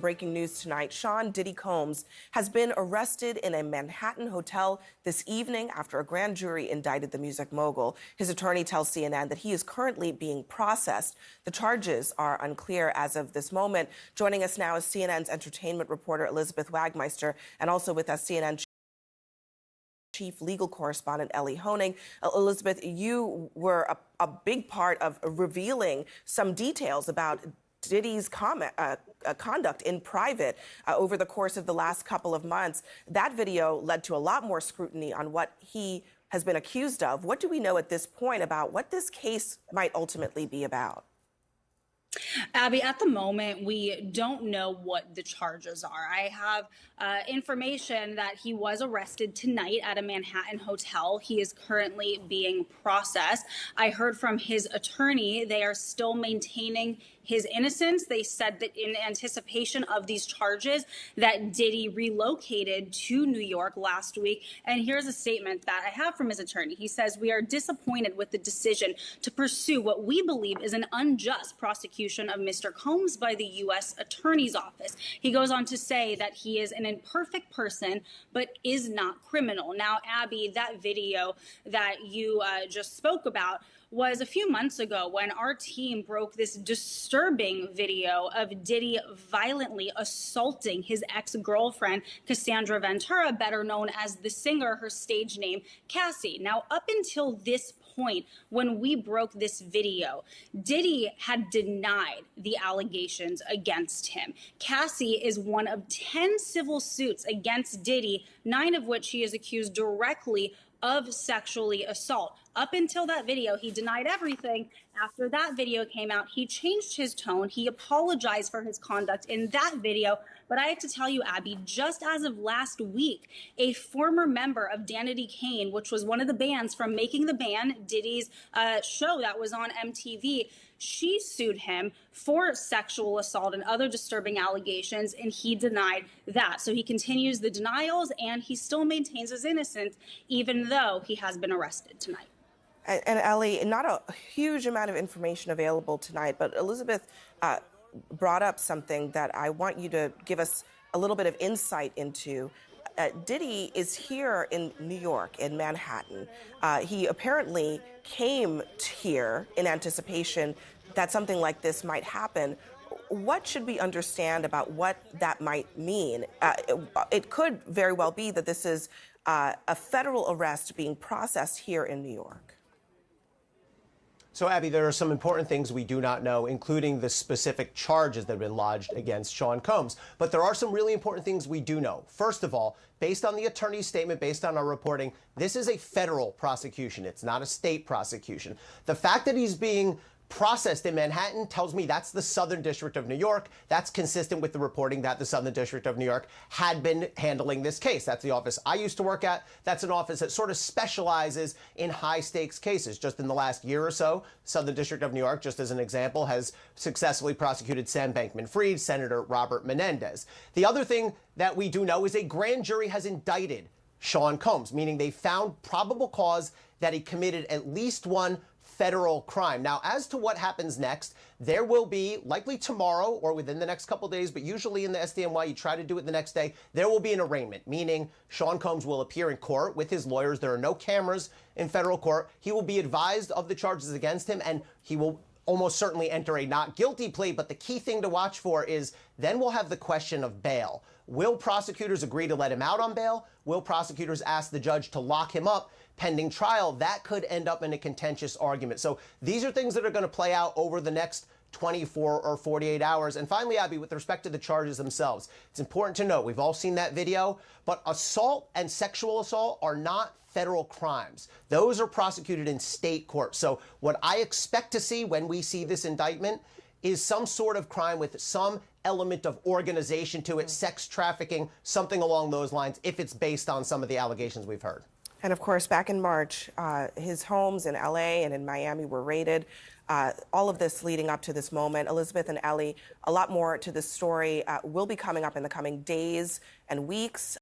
Breaking news tonight, Sean Diddy Combs has been arrested in a Manhattan hotel this evening after a grand jury indicted the music mogul. His attorney tells CNN that he is currently being processed. The charges are unclear as of this moment. Joining us now is CNN's entertainment reporter Elizabeth Wagmeister, and also with us CNN Chief Legal Correspondent Ellie Honing. Elizabeth, you were a big part of revealing some details about Diddy's conduct in private over the course of the last couple of months. That video led to a lot more scrutiny on what he has been accused of. What do we know at this point about what this case might ultimately be about? Abby, at the moment, we don't know what the charges are. I have information that he was arrested tonight at a Manhattan hotel. He is currently being processed. I heard from his attorney they are still maintaining his innocence. They said that in anticipation of these charges that Diddy relocated to New York last week. And here's a statement that I have from his attorney. He says, "We are disappointed with the decision to pursue what we believe is an unjust prosecution of Mr. Combs by the U.S. Attorney's Office." He goes on to say that he is an imperfect person, but is not criminal. Now, Abby, that video that you just spoke about was a few months ago when our team broke this disturbing video of Diddy violently assaulting his ex-girlfriend, Cassandra Ventura, better known as the singer, her stage name, Cassie. Now, up until this point, when we broke this video, Diddy had denied the allegations against him. Cassie is one of 10 civil suits against Diddy, 9 of which he is accused directly of sexually assault. Up until that video, he denied everything. After that video came out, he changed his tone. He apologized for his conduct in that video. But I have to tell you, Abby, just as of last week, a former member of Danity Kane, which was one of the bands from Making the Band, Diddy's show that was on MTV, she sued him for sexual assault and other disturbing allegations, and he denied that. So he continues the denials, and he still maintains his innocence, even though he has been arrested tonight. And Ellie, not a huge amount of information available tonight, but Elizabeth brought up something that I want you to give us a little bit of insight into. Diddy is here in New York, in Manhattan. He apparently came here in anticipation that something like this might happen. What should we understand about what that might mean? It could very well be that this is a federal arrest being processed here in New York. So, Abby, there are some important things we do not know, including the specific charges that have been lodged against Sean Combs. But there are some really important things we do know. First of all, based on the attorney's statement, based on our reporting, this is a federal prosecution. It's not a state prosecution. The fact that he's being processed in Manhattan tells me that's the Southern District of New York. That's consistent with the reporting that the Southern District of New York had been handling this case. That's the office I used to work at. That's an office that sort of specializes in high-stakes cases. Just in the last year or so, Southern District of New York, just as an example, has successfully prosecuted Sam Bankman-Fried, Senator Robert Menendez. The other thing that we do know is a grand jury has indicted Sean Combs, meaning they found probable cause that he committed at least one federal crime. Now, as to what happens next, there will be, likely tomorrow or within the next couple days, but usually in the SDNY, you try to do it the next day, there will be an arraignment, meaning Sean Combs will appear in court with his lawyers. There are no cameras in federal court. He will be advised of the charges against him, and he will almost certainly enter a not guilty plea. But the key thing to watch for is then we'll have the question of bail. Will prosecutors agree to let him out on bail? Will prosecutors ask the judge to lock him up pending trial? That could end up in a contentious argument. So these are things that are going to play out over the next 24 or 48 hours. And finally, Abby, with respect to the charges themselves, it's important to note, we've all seen that video, but assault and sexual assault are not federal crimes. Those are prosecuted in state court. So what I expect to see when we see this indictment is some sort of crime with some element of organization to it, sex trafficking, something along those lines, if it's based on some of the allegations we've heard. And of course, back in March, his homes in LA and in Miami were raided. All of this leading up to this moment. Elizabeth and Ellie, a lot more to this story will be coming up in the coming days and weeks.